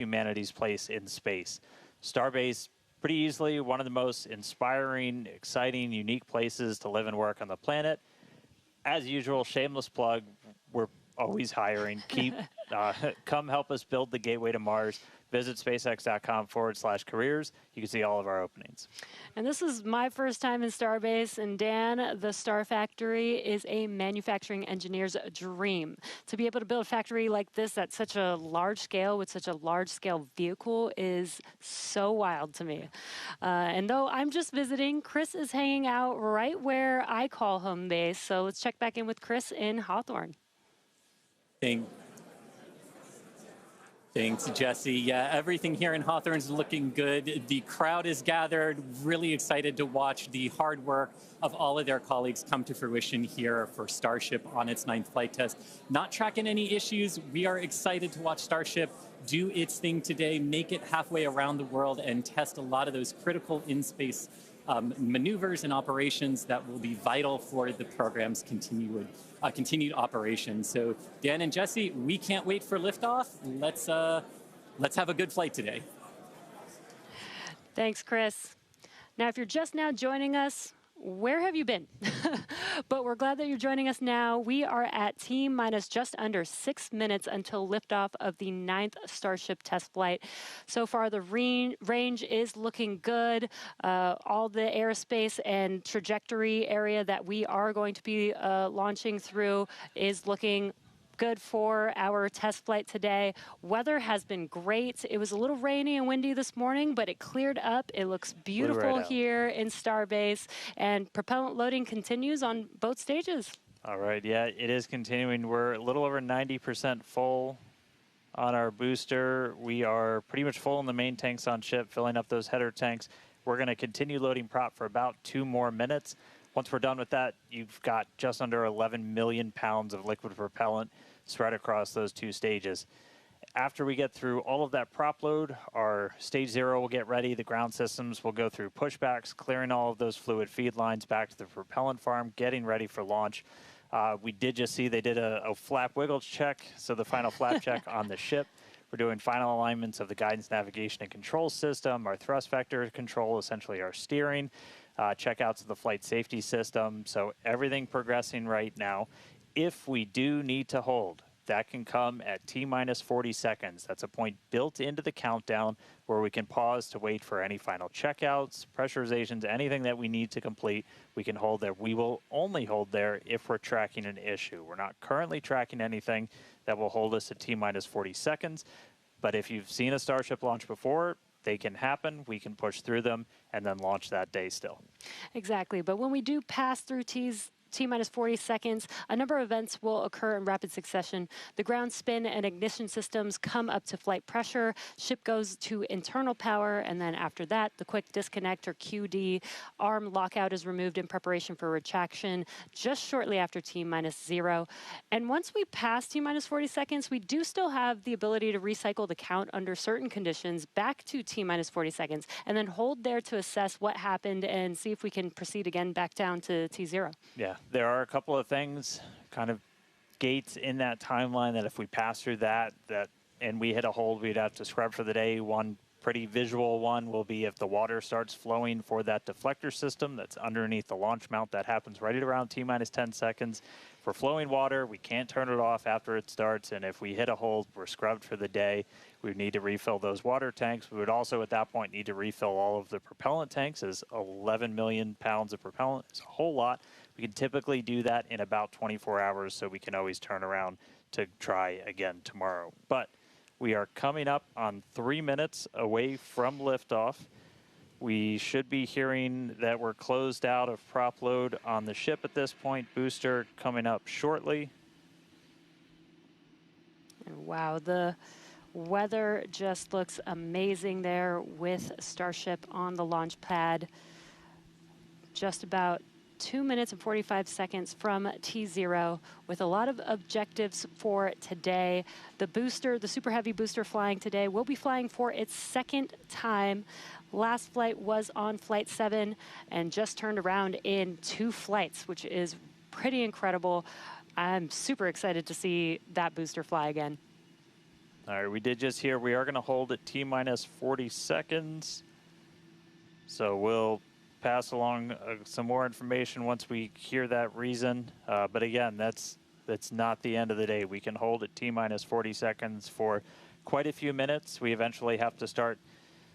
humanity's place in space. Starbase, pretty easily one of the most inspiring, exciting, unique places to live and work on the planet. As usual, shameless plug, we're always hiring. Come help us build the gateway to Mars. Visit SpaceX.com/careers. You can see all of our openings. And this is my first time in Starbase, and Dan, the Star Factory is a manufacturing engineer's dream. To be able to build a factory like this at such a large scale with such a large scale vehicle is so wild to me. And though I'm just visiting, Chris is hanging out right where I call home base. So let's check back in with Chris in Hawthorne. Thanks, Jesse. Yeah, everything here in Hawthorne is looking good. The crowd is gathered, really excited to watch the hard work of all of their colleagues come to fruition here for Starship on its 9th flight test. Not tracking any issues. We are excited to watch Starship do its thing today, make it halfway around the world, and test a lot of those critical in-space maneuvers and operations that will be vital for the program's continued operation. So Dan and Jesse, we can't wait for liftoff. Let's have a good flight today. Thanks, Chris. Now, if you're just now joining us, where have you been? But we're glad that you're joining us now. We are at T-minus just under 6 minutes until liftoff of the 9th Starship test flight. So far, the range is looking good. All the airspace and trajectory area that we are going to be launching through is looking good for our test flight today. Weather has been great. It was a little rainy and windy this morning, but it cleared up. It looks beautiful here in Starbase, and propellant loading continues on both stages. All right, yeah, it is continuing. We're a little over 90% full on our booster. We are pretty much full in the main tanks on ship, filling up those header tanks. We're going to continue loading prop for about 2 more minutes. Once we're done with that, you've got just under 11 million pounds of liquid propellant spread across those 2 stages. After we get through all of that prop load, our stage 0 will get ready. The ground systems will go through pushbacks, clearing all of those fluid feed lines back to the propellant farm, getting ready for launch. We did just see they did a flap wiggle check, so the final flap check on the ship. We're doing final alignments of the guidance, navigation, and control system, our thrust vector control, essentially our steering, checkouts of the flight safety system. So everything progressing right now. If we do need to hold, that can come at T-minus 40 seconds. That's a point built into the countdown where we can pause to wait for any final checkouts, pressurizations, anything that we need to complete. We can hold there. We will only hold there if we're tracking an issue. We're not currently tracking anything that will hold us at T-minus 40 seconds. But if you've seen a Starship launch before, they can happen, we can push through them, and then launch that day still. Exactly, but when we do pass through T-minus 40 seconds, a number of events will occur in rapid succession. The ground spin and ignition systems come up to flight pressure, ship goes to internal power, and then after that, the quick disconnect or QD, arm lockout is removed in preparation for retraction just shortly after T-minus 0. And once we pass T-minus 40 seconds, we do still have the ability to recycle the count under certain conditions back to T-minus 40 seconds, and then hold there to assess what happened and see if we can proceed again back down to T0. Yeah. There are a couple of things, kind of gates in that timeline that if we pass through that and we hit a hold, we'd have to scrub for the day. One pretty visual one will be if the water starts flowing for that deflector system that's underneath the launch mount. That happens right at around T-minus 10 seconds. For flowing water, we can't turn it off after it starts, and if we hit a hold, we're scrubbed for the day. We would need to refill those water tanks. We would also, at that point, need to refill all of the propellant tanks, as 11 million pounds of propellant is a whole lot. We can typically do that in about 24 hours, so we can always turn around to try again tomorrow. But we are coming up on 3 minutes away from liftoff. We should be hearing that we're closed out of prop load on the ship at this point. Booster coming up shortly. Wow, the weather just looks amazing there with Starship on the launch pad. Just about 2 minutes and 45 seconds from T0 with a lot of objectives for today. The booster, the Super Heavy booster flying today, will be flying for its 2nd time. Last flight was on Flight 7 and just turned around in 2 flights, which is pretty incredible. I'm super excited to see that booster fly again. All right, we did just hear we are going to hold at T-minus 40 seconds. So we'll pass along some more information once we hear that reason. But again, that's not the end of the day. We can hold at T-minus 40 seconds for quite a few minutes. We eventually have to start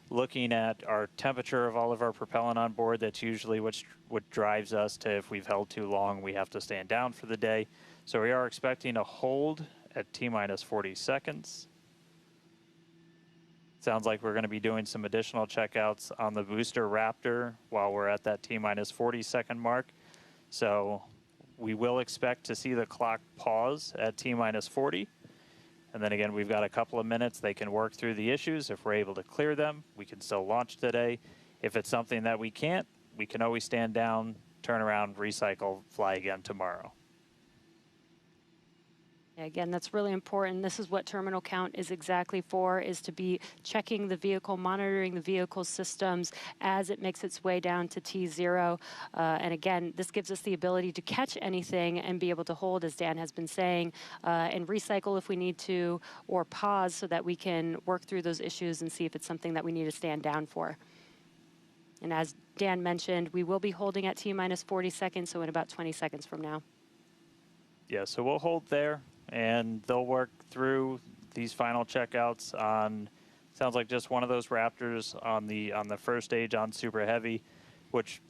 looking at our temperature of all of our propellant on board. That's usually what drives us to, if we've held too long, we have to stand down for the day. So we are expecting a hold at T-minus 40 seconds. Sounds like we're going to be doing some additional checkouts on the booster Raptor while we're at that T-minus 40 second mark. So we will expect to see the clock pause at T-minus 40. And then again, we've got a couple of minutes. They can work through the issues. If we're able to clear them, we can still launch today. If it's something that we can't, we can always stand down, turn around, recycle, fly again tomorrow. Again, that's really important. This is what terminal count is exactly for, is to be checking the vehicle, monitoring the vehicle systems as it makes its way down to T0. And again, this gives us the ability to catch anything and be able to hold, as Dan has been saying, and recycle if we need to, or pause so that we can work through those issues and see if it's something that we need to stand down for. And as Dan mentioned, we will be holding at T-minus 40 seconds, so in about 20 seconds from now. Yeah, so we'll hold there, and they'll work through these final checkouts on, sounds like just one of those Raptors on the first stage on Super Heavy, which,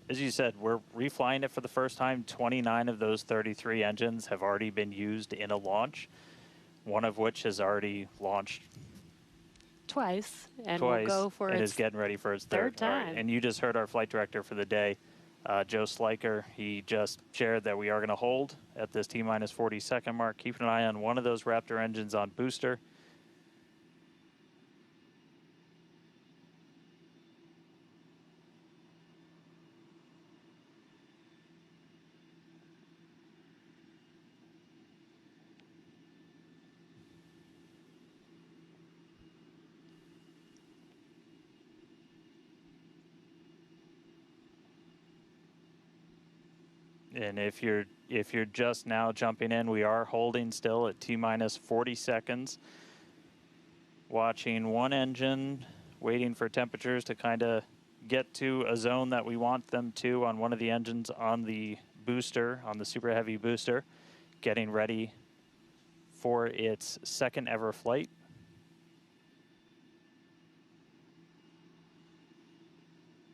as you said, we're reflying it for the first time. 29 of those 33 engines have already been used in a launch, one of which has already launched Twice, and twice, we'll go for and its is getting ready for its third time. Right. And you just heard our flight director for the day, Joe Sliker. He just shared that we are going to hold at this T-minus 40 second mark. Keep an eye on one of those Raptor engines on booster. And if you're just now jumping in, we are holding still at T-minus 40 seconds. Watching one engine, waiting for temperatures to kind of get to a zone that we want them to on one of the engines on the booster, on the Super Heavy booster, getting ready for its second ever flight.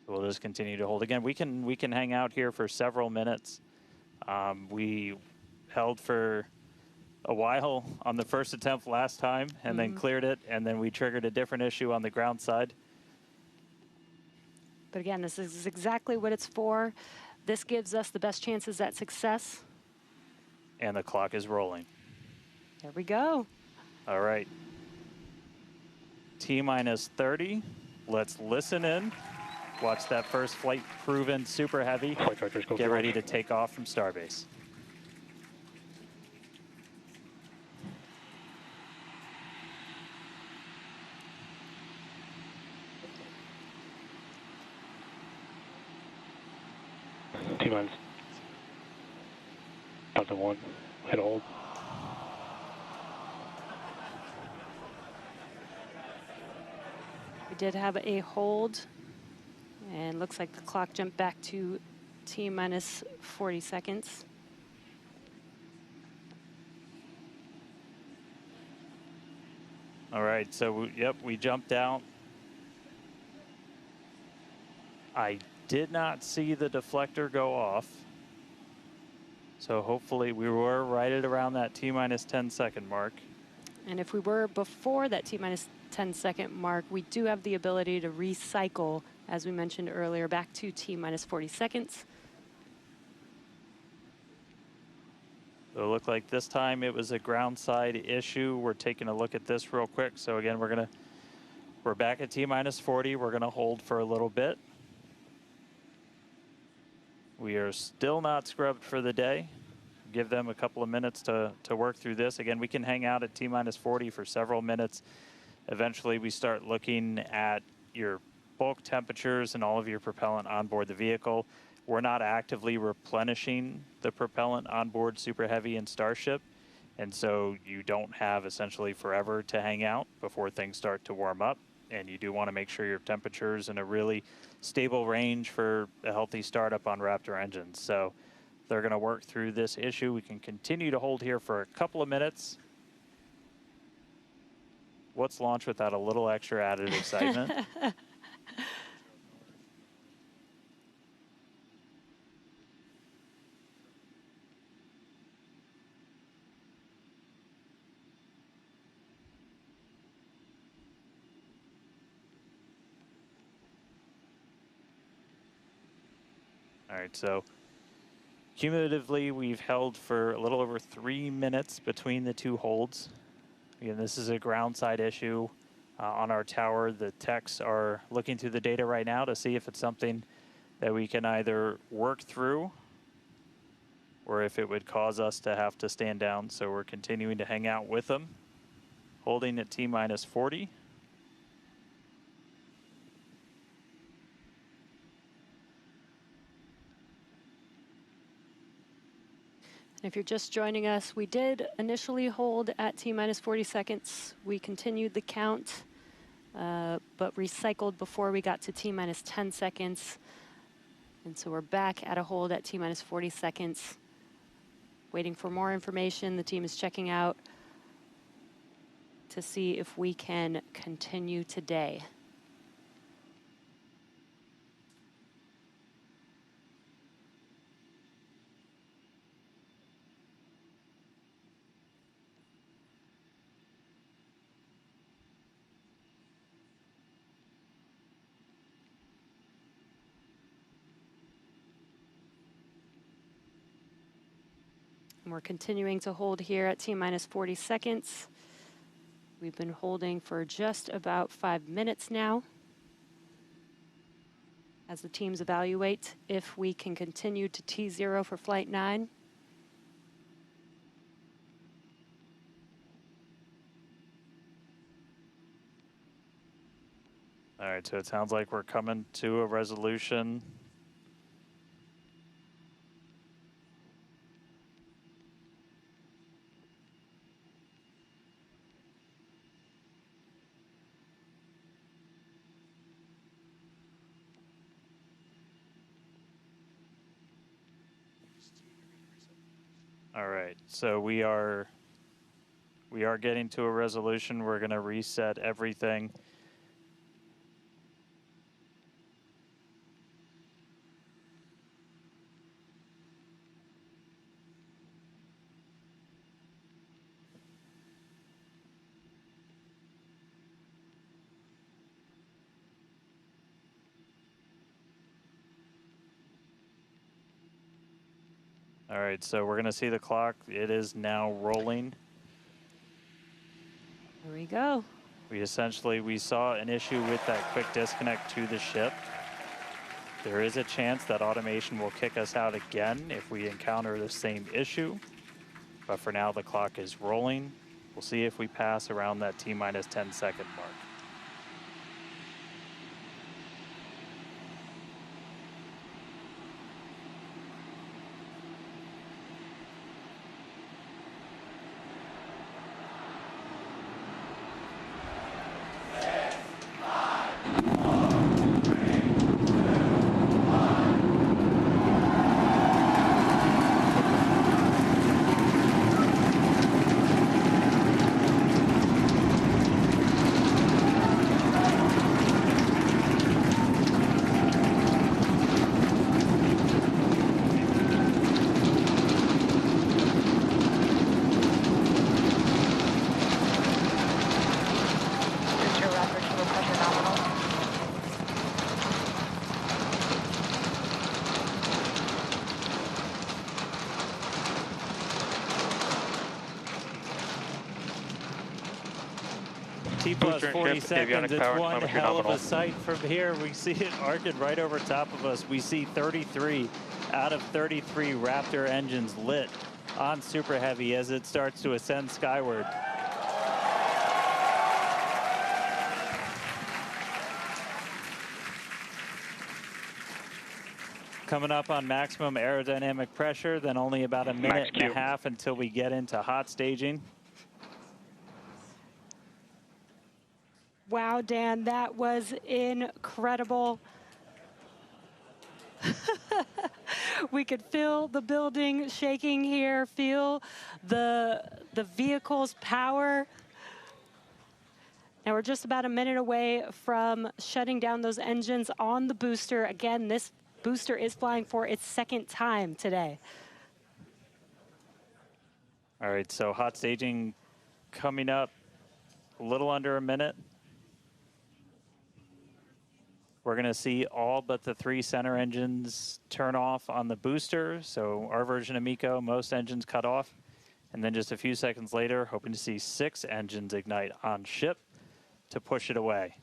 We'll just continue to hold. Again, we can hang out here for several minutes. We held for a while on the first attempt last time and then cleared it, and then we triggered a different issue on the ground side. But again, this is exactly what it's for. This gives us the best chances at success. And the clock is rolling. There we go. All right. T-minus 30. Let's listen in. Watch that first flight proven Super Heavy. Get ready to take off from Starbase. T-minus. Delta 1. Hit hold. We did have a hold. And looks like the clock jumped back to T-minus 40 seconds. All right, so yep, we jumped out. I did not see the deflector go off. So hopefully we were right at around that T-minus 10 second mark. And if we were before that T-minus 10 second mark, we do have the ability to recycle, as we mentioned earlier, back to T-minus 40 seconds. So it looked like this time it was a ground side issue. We're taking a look at this real quick. So again, we're back at T-minus 40. We're gonna hold for a little bit. We are still not scrubbed for the day. Give them a couple of minutes to work through this. Again, we can hang out at T-minus 40 for several minutes. Eventually, we start looking at your bulk temperatures and all of your propellant on board the vehicle. We're not actively replenishing the propellant on board Super Heavy and Starship And so you don't have essentially forever to hang out before things start to warm up. And you do want to make sure your temperature's in a really stable range for a healthy startup on Raptor engines. So they're going to work through this issue. We can continue to hold here for a couple of minutes. What's launch without a little extra added excitement? All right, so cumulatively, we've held for a little over 3 minutes between the two holds. Again, this is a ground side issue on our tower. The techs are looking through the data right now to see if it's something that we can either work through or if it would cause us to have to stand down. So we're continuing to hang out with them, holding at T-minus 40. If you're just joining us, we did initially hold at T-minus 40 seconds. We continued the count, but recycled before we got to T-minus 10 seconds. And so we're back at a hold at T-minus 40 seconds. Waiting for more information. The team is checking out to see if we can continue today. And we're continuing to hold here at T-minus 40 seconds. We've been holding for just about 5 minutes now as the teams evaluate if we can continue to T0 for Flight 9. All right, so it sounds like we're coming to a resolution. All right, so we are getting to a resolution. We're going to reset everything. All right, so we're going to see the clock. It is now rolling. Here we go. We saw an issue with that quick disconnect to the ship. There is a chance that automation will kick us out again if we encounter the same issue. But for now, the clock is rolling. We'll see if we pass around that T-minus 10 second mark. T plus 40 seconds, it's one hell of a sight from here. We see it arcing right over top of us. We see 33 out of 33 Raptor engines lit on Super Heavy as it starts to ascend skyward. Coming up on maximum aerodynamic pressure, then only about a minute and a half until we get into hot staging. Wow, Dan, that was incredible. We could feel the building shaking here, feel the vehicle's power. Now we're just about a minute away from shutting down those engines on the booster. Again, this booster is flying for its second time today. All right, so hot staging coming up a little under a minute. We're going to see all but the 3 center engines turn off on the booster. So our version of MECO, most engines cut off. And then just a few seconds later, hoping to see 6 engines ignite on ship to push it away.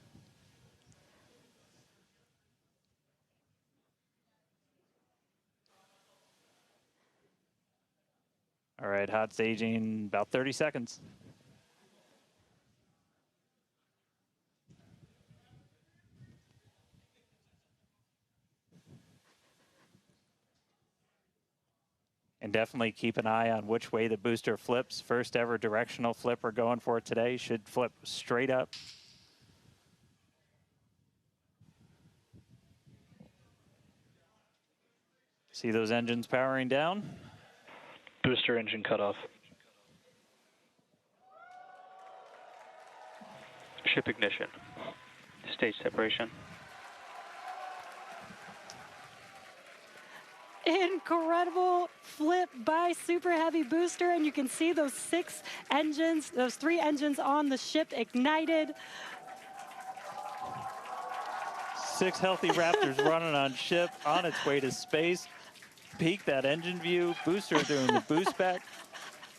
All right, hot staging, about 30 seconds. And definitely keep an eye on which way the booster flips. First ever directional flip we're going for today. Should flip straight up. See those engines powering down? Booster engine cutoff. Ship ignition. Stage separation. Incredible flip by Super Heavy booster, and you can see those 6 engines, those 3 engines on the ship ignited. 6 healthy Raptors running on ship, on its way to space. Peek that engine view. Booster doing the boost back.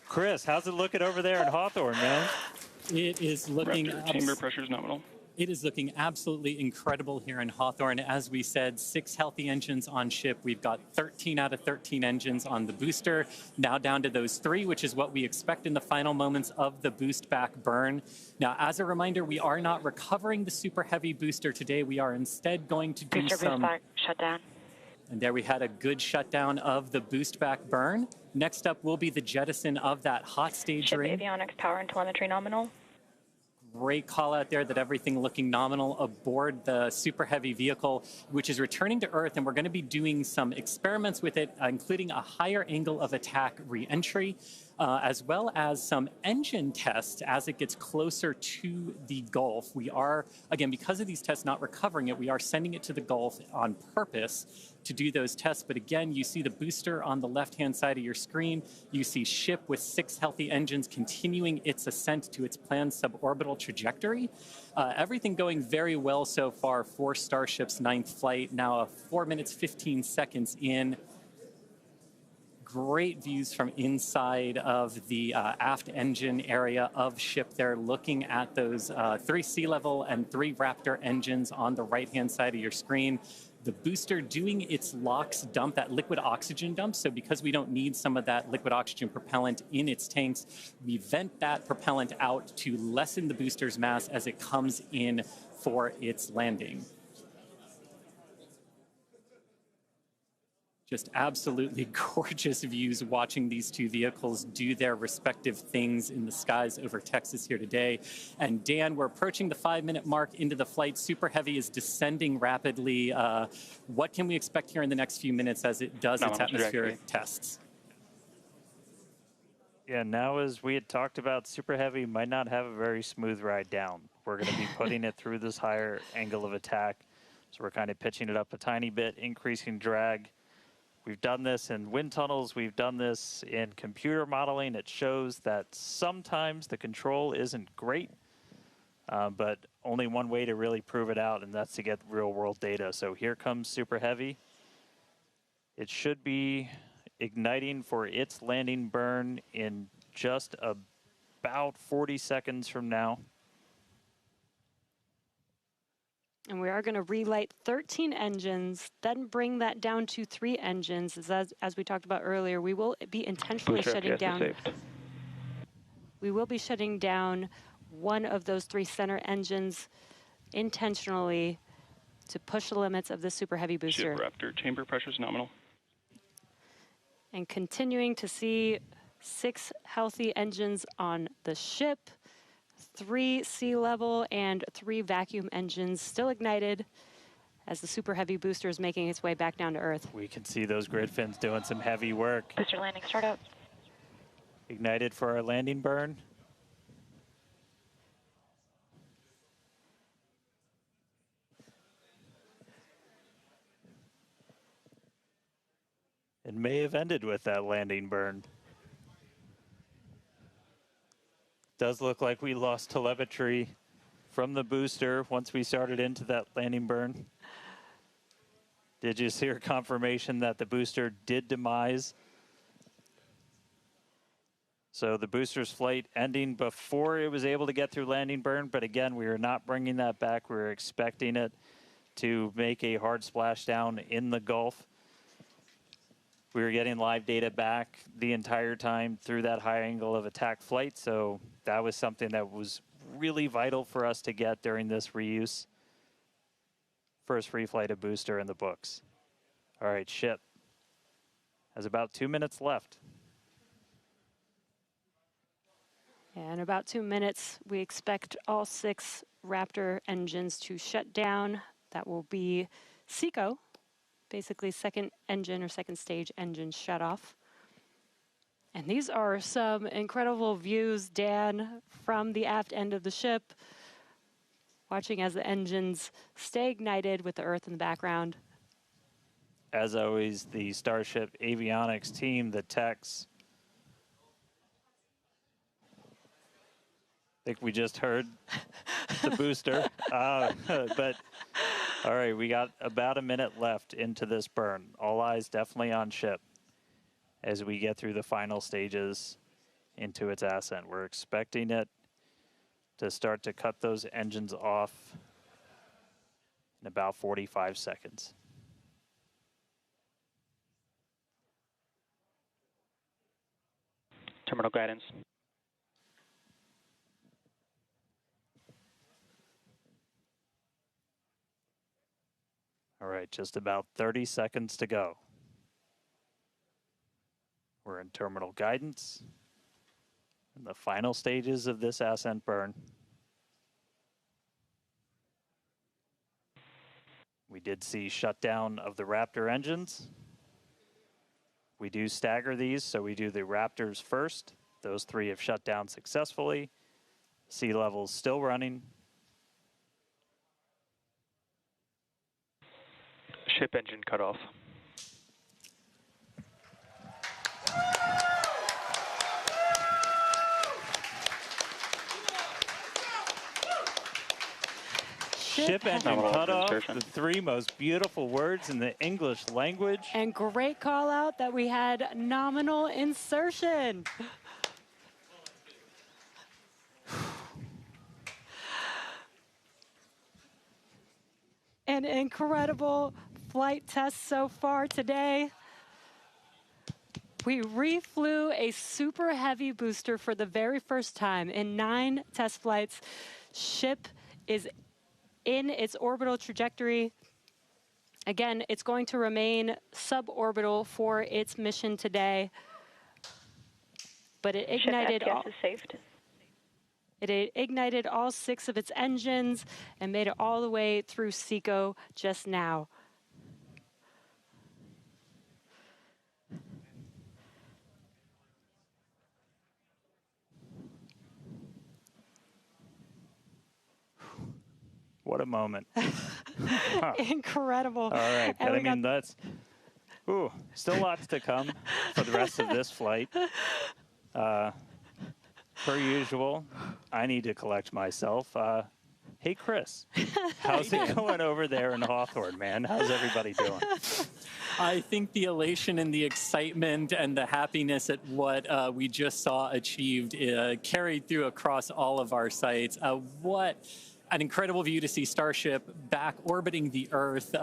Chris, how's it looking over there in Hawthorne, man? It is looking... Chamber pressure is nominal. It is looking absolutely incredible here in Hawthorne. As we said, 6 healthy engines on ship. We've got 13 out of 13 engines on the booster. Now down to those 3, which is what we expect in the final moments of the boost back burn. Now, as a reminder, we are not recovering the Super Heavy booster today. We are instead going to do booster some... boost back, shutdown. And there we had a good shutdown of the boost back burn. Next up will be the jettison of that hot stage Ship ring. avionics, power and telemetry nominal. Great call out there that everything looking nominal aboard the Super Heavy vehicle, which is returning to Earth, and we're going to be doing some experiments with it, including a higher angle of attack re-entry, as well as some engine tests as it gets closer to the Gulf. We are, again, because of these tests not recovering it, we are sending it to the Gulf on purpose to do those tests. But again, you see the booster on the left-hand side of your screen. You see ship with 6 healthy engines continuing its ascent to its planned suborbital trajectory. Everything going very well so far for Starship's 9th flight. Now 4 minutes, 15 seconds in. Great views from inside of the aft engine area of ship there, looking at those 3 sea level and 3 Raptor engines on the right-hand side of your screen. The booster doing its LOX dump, that liquid oxygen dump. So because we don't need some of that liquid oxygen propellant in its tanks, we vent that propellant out to lessen the booster's mass as it comes in for its landing. Just absolutely gorgeous views watching these 2 vehicles do their respective things in the skies over Texas here today. And Dan, we're approaching the 5-minute mark into the flight. Super Heavy is descending rapidly. What can we expect here in the next few minutes as it does its atmospheric tests? Yeah, now as we had talked about, Super Heavy might not have a very smooth ride down. We're going to be putting it through this higher angle of attack. So we're kind of pitching it up a tiny bit, increasing drag. We've done this in wind tunnels. We've done this in computer modeling. It shows that sometimes the control isn't great, but only one way to really prove it out, and that's to get real-world data. So here comes Super Heavy. It should be igniting for its landing burn in just about 40 seconds from now. And we are going to relight 13 engines, then bring that down to 3 engines. As we talked about earlier, we will be intentionally shutting down. We will be shutting down one of those 3 center engines intentionally to push the limits of the Super Heavy booster. Ship Raptor, chamber pressures nominal. And continuing to see 6 healthy engines on the ship, 3 sea level and 3 vacuum engines still ignited as the Super Heavy booster is making its way back down to Earth. We can see those grid fins doing some heavy work. Booster landing startup. Ignited for our landing burn. It may have ended with that landing burn. Does look like we lost telemetry from the booster once we started into that landing burn. Did you see her confirmation that the booster did demise? So the booster's flight ending before it was able to get through landing burn, but again, we are not bringing that back. We were expecting it to make a hard splashdown in the Gulf. We were getting live data back the entire time through that high angle of attack flight, so that was something that was really vital for us to get during this reuse. First free flight of booster in the books. All right, ship has about 2 minutes left. Yeah, in about 2 minutes, we expect all 6 Raptor engines to shut down. That will be SECO, basically second engine or second stage engine shut off. And these are some incredible views, Dan, from the aft end of the ship, watching as the engines stay ignited with the Earth in the background. As always, the Starship avionics team, the techs. I think we just heard the booster. But all right, we got about a minute left into this burn. All eyes definitely on ship as we get through the final stages into its ascent. We're expecting it to start to cut those engines off in about 45 seconds. Terminal guidance. All right, just about 30 seconds to go. We're in terminal guidance in the final stages of this ascent burn. We did see shutdown of the Raptor engines. We do stagger these, so we do the Raptors first. Those 3 have shut down successfully. Sea level's still running. Ship engine cut off. Ship engine Nominal cut off, insertion. the 3 most beautiful words in the English language. And great call out that we had nominal insertion. An incredible flight test so far today. We reflew a Super Heavy booster for the very first time in 9 test flights. Ship is in its orbital trajectory. Again, it's going to remain suborbital for its mission today. But it ignited Ship FPS is saved. It ignited all 6 of its engines and made it all the way through SECO just now. What a moment. Incredible. All right, And but I we got- mean, that's, still lots to come for the rest of this flight. Per usual, I need to collect myself. Hey, Chris, how's it going over there in Hawthorne, man? How's everybody doing? I think the elation and the excitement and the happiness at what we just saw achieved carried through across all of our sites. An incredible view to see Starship back orbiting the Earth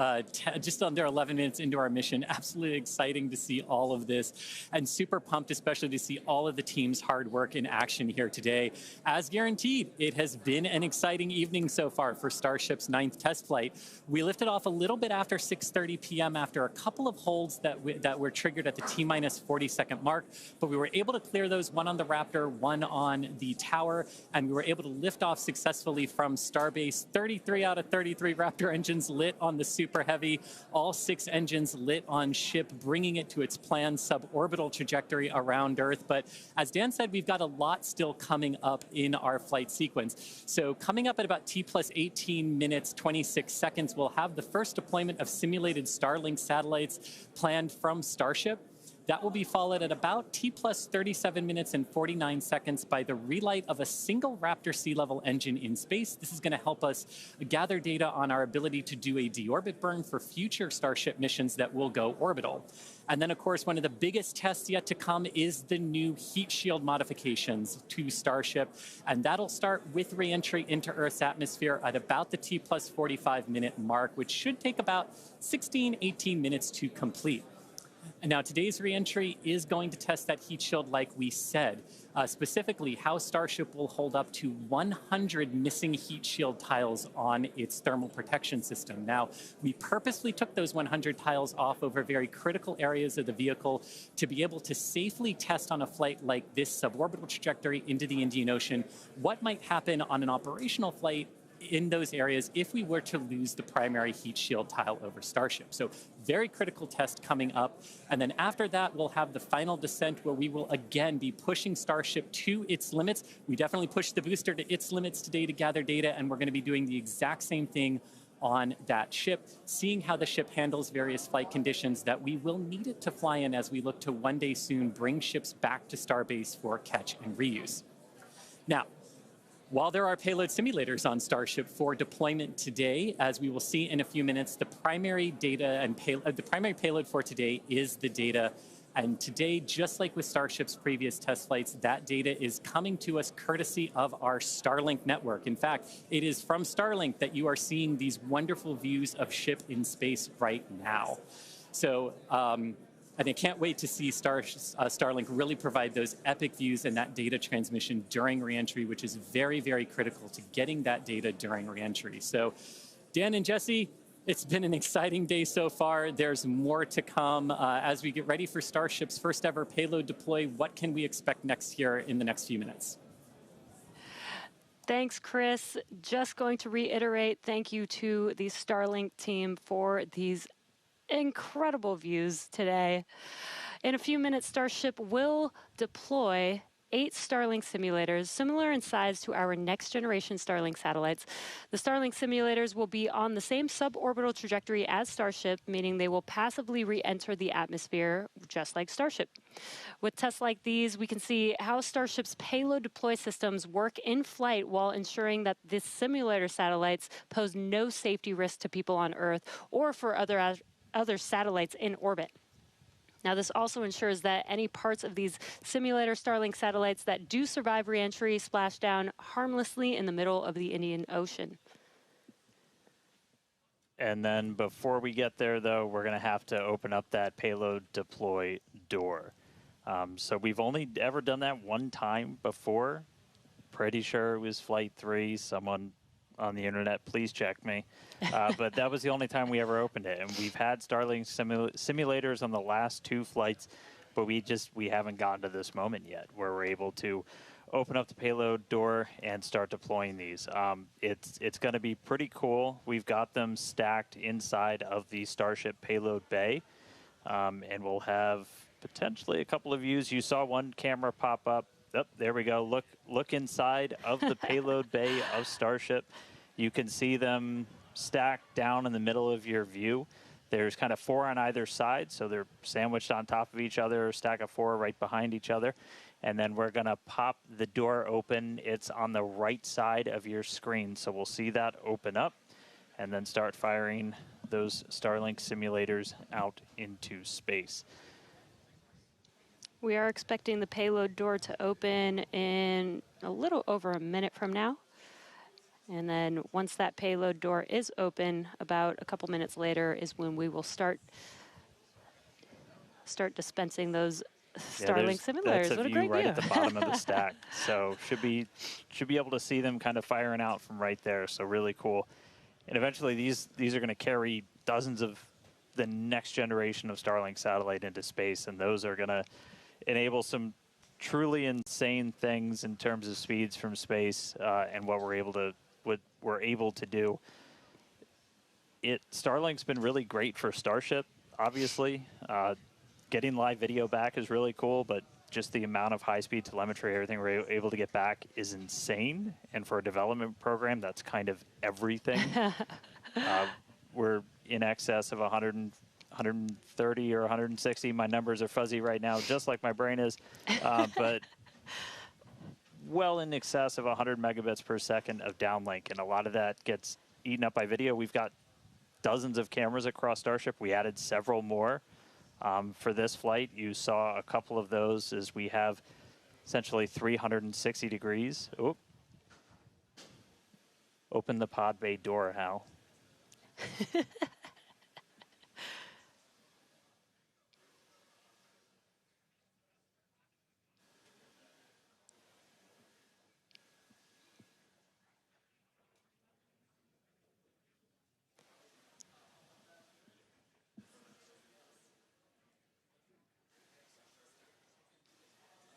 just under 11 minutes into our mission. Absolutely exciting to see all of this, and super pumped especially to see all of the team's hard work in action here today. As guaranteed, it has been an exciting evening so far for Starship's 9th test flight. We lifted off a little bit after 6:30 p.m. after a couple of holds that were triggered at the T-minus 40-second mark, but we were able to clear those, one on the Raptor, one on the tower, and we were able to lift off successfully from Starbase. 33 out of 33 Raptor engines lit on the Super Heavy, all 6 engines lit on ship, bringing it to its planned suborbital trajectory around Earth. But as Dan said, we've got a lot still coming up in our flight sequence. So coming up at about T plus 18 minutes, 26 seconds, we'll have the first deployment of simulated Starlink satellites planned from Starship. That will be followed at about T plus 37 minutes and 49 seconds by the relight of a single Raptor sea level engine in space. This is going to help us gather data on our ability to do a deorbit burn for future Starship missions that will go orbital. And then, of course, one of the biggest tests yet to come is the new heat shield modifications to Starship. And that'll start with re-entry into Earth's atmosphere at about the T plus 45 minute mark, which should take about 16, 18 minutes to complete. And now today's reentry is going to test that heat shield like we said, specifically how Starship will hold up to 100 missing heat shield tiles on its thermal protection system. Now, we purposely took those 100 tiles off over very critical areas of the vehicle to be able to safely test on a flight like this suborbital trajectory into the Indian Ocean what might happen on an operational flight in those areas if we were to lose the primary heat shield tile over Starship. So very critical test coming up. And then after that, we'll have the final descent where we will again be pushing Starship to its limits. We definitely pushed the booster to its limits today to gather data, and we're going to be doing the exact same thing on that ship, seeing how the ship handles various flight conditions that we will need it to fly in as we look to one day soon bring ships back to Starbase for catch and reuse. Now, while there are payload simulators on Starship for deployment today, as we will see in a few minutes, the primary data and the primary payload for today is the data. And today, just like with Starship's previous test flights, that data is coming to us courtesy of our Starlink network. In fact, it is from Starlink that you are seeing these wonderful views of ship in space right now. So, and I can't wait to see Starlink really provide those epic views and that data transmission during reentry, which is very, very critical to getting that data during reentry. So, Dan and Jesse, it's been an exciting day so far. There's more to come. As we get ready for Starship's first ever payload deploy, what can we expect next here in the next few minutes? Thanks, Chris. Just going to reiterate, thank you to the Starlink team for these incredible views today. In a few minutes, Starship will deploy 8 Starlink simulators, similar in size to our next generation Starlink satellites. The Starlink simulators will be on the same suborbital trajectory as Starship, meaning they will passively re-enter the atmosphere, just like Starship. With tests like these, we can see how Starship's payload deploy systems work in flight while ensuring that the simulator satellites pose no safety risk to people on Earth or for other satellites in orbit. Now, this also ensures that any parts of these simulator Starlink satellites that do survive reentry splash down harmlessly in the middle of the Indian Ocean. And then before we get there, though, we're going to have to open up that payload deploy door. So we've only ever done that one time before. Pretty sure it was Flight 3. Someone on the internet, please check me. But that was the only time we ever opened it. And we've had Starlink simulators on the last 2 flights, but we haven't gotten to this moment yet where we're able to open up the payload door and start deploying these. It's going to be pretty cool. We've got them stacked inside of the Starship payload bay, and we'll have potentially a couple of views. You saw one camera pop up. Oh, there we go. Look inside of the payload bay of Starship. You can see them stacked down in the middle of your view. There's kind of 4 on either side, so they're sandwiched on top of each other, a stack of 4 right behind each other. And then we're going to pop the door open. It's on the right side of your screen, so we'll see that open up and then start firing those Starlink simulators out into space. We are expecting the payload door to open in a little over a minute from now. And then once that payload door is open, about a couple minutes later is when we will start dispensing those Starlink similars. That's What a a view great right view. at the bottom of the stack. So should be able to see them kind of firing out from right there. So really cool. And eventually these are going to carry dozens of the next generation of Starlink satellite into space, and those are going to enable some truly insane things in terms of speeds from space and what we're able to do. Starlink's been really great for Starship, obviously. Getting live video back is really cool, but just the amount of high-speed telemetry, everything we're able to get back is insane. And for a development program, that's kind of everything. We're in excess of 130 or 160. My numbers are fuzzy right now, just like my brain is. But well in excess of 100 megabits per second of downlink, and a lot of that gets eaten up by video. We've got dozens of cameras across Starship. We added several more for this flight. You saw a couple of those as we have essentially 360 degrees. Oop. Open the pod bay door, Hal.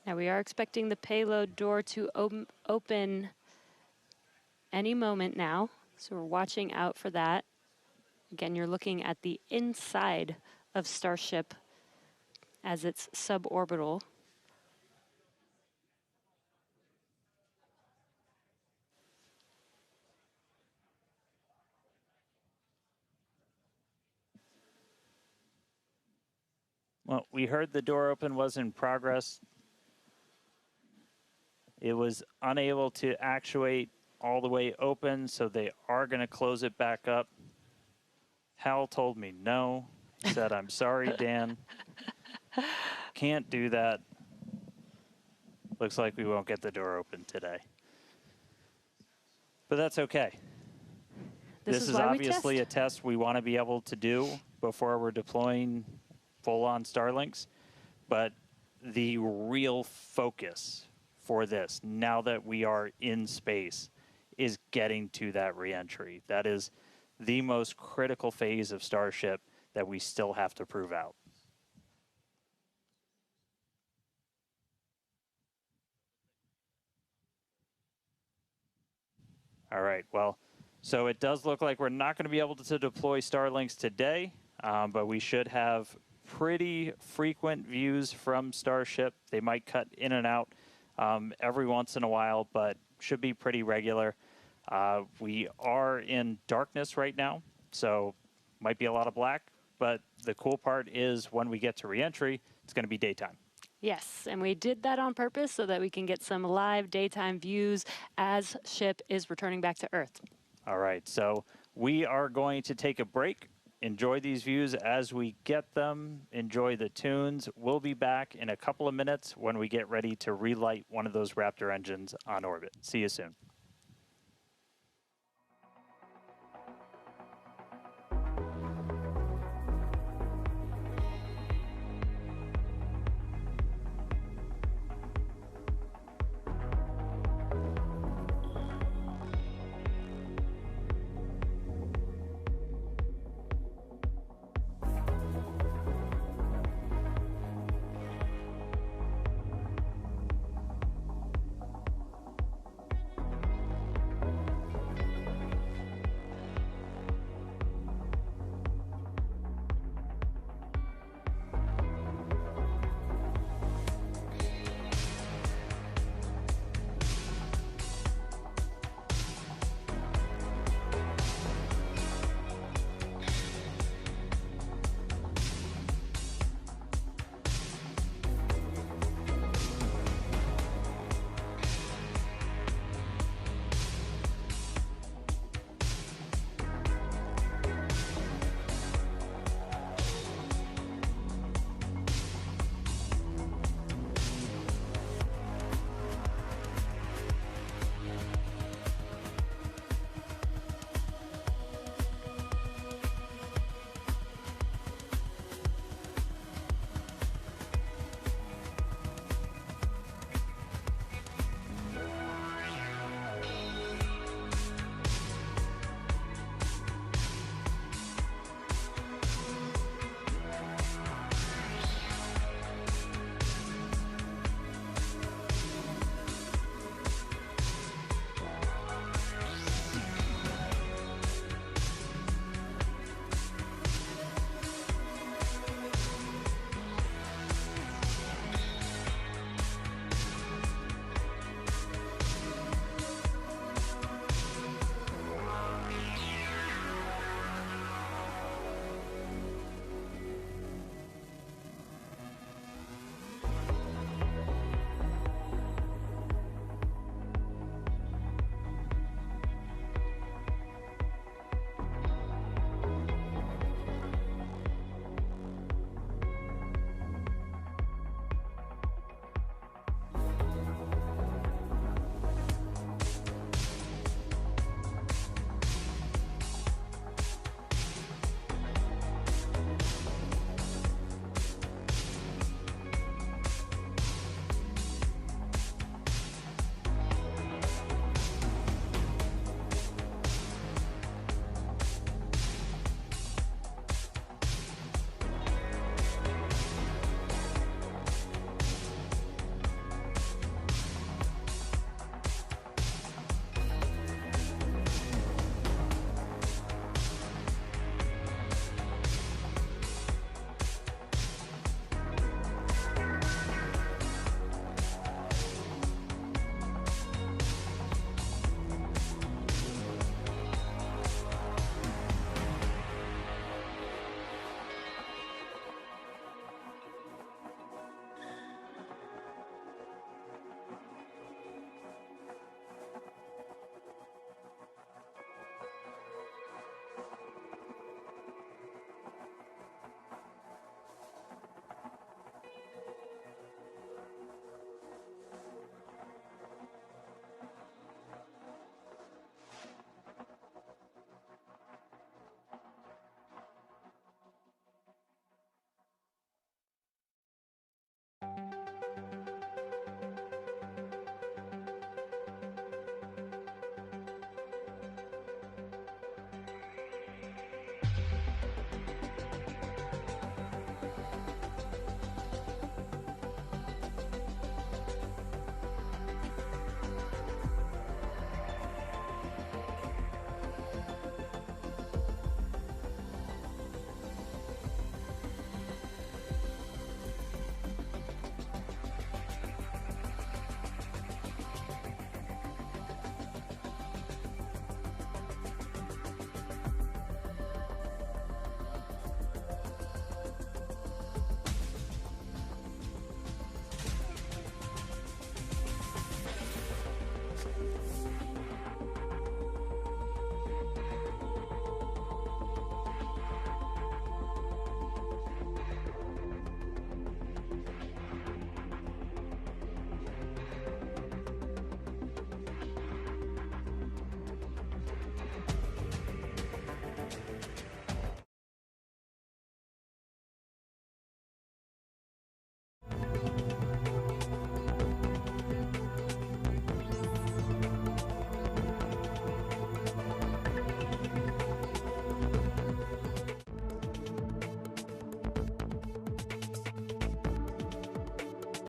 Now we are expecting the payload door to open any moment now, so we're watching out for that. Again, you're looking at the inside of Starship as it's suborbital. Well, we heard the door open was in progress. It was unable to actuate all the way open, so they are going to close it back up. Hal told me no. He said, I'm sorry, Dan. Can't do that. Looks like we won't get the door open today. But that's okay. This is obviously a test we want to be able to do before we're deploying full-on Starlinks. But the real focus for this, now that we are in space, is getting to that reentry. That is the most critical phase of Starship that we still have to prove out. All right, well, so it does look like we're not going to be able to deploy Starlinks today, but we should have pretty frequent views from Starship. They might cut in and out every once in a while, but should be pretty regular. We are in darkness right now, so might be a lot of black, but the cool part is when we get to reentry, it's going to be daytime. Yes, and we did that on purpose so that we can get some live daytime views as ship is returning back to Earth. All right, so we are going to take a break. Enjoy these views as we get them. Enjoy the tunes. We'll be back in a couple of minutes when we get ready to relight one of those Raptor engines on orbit. See you soon.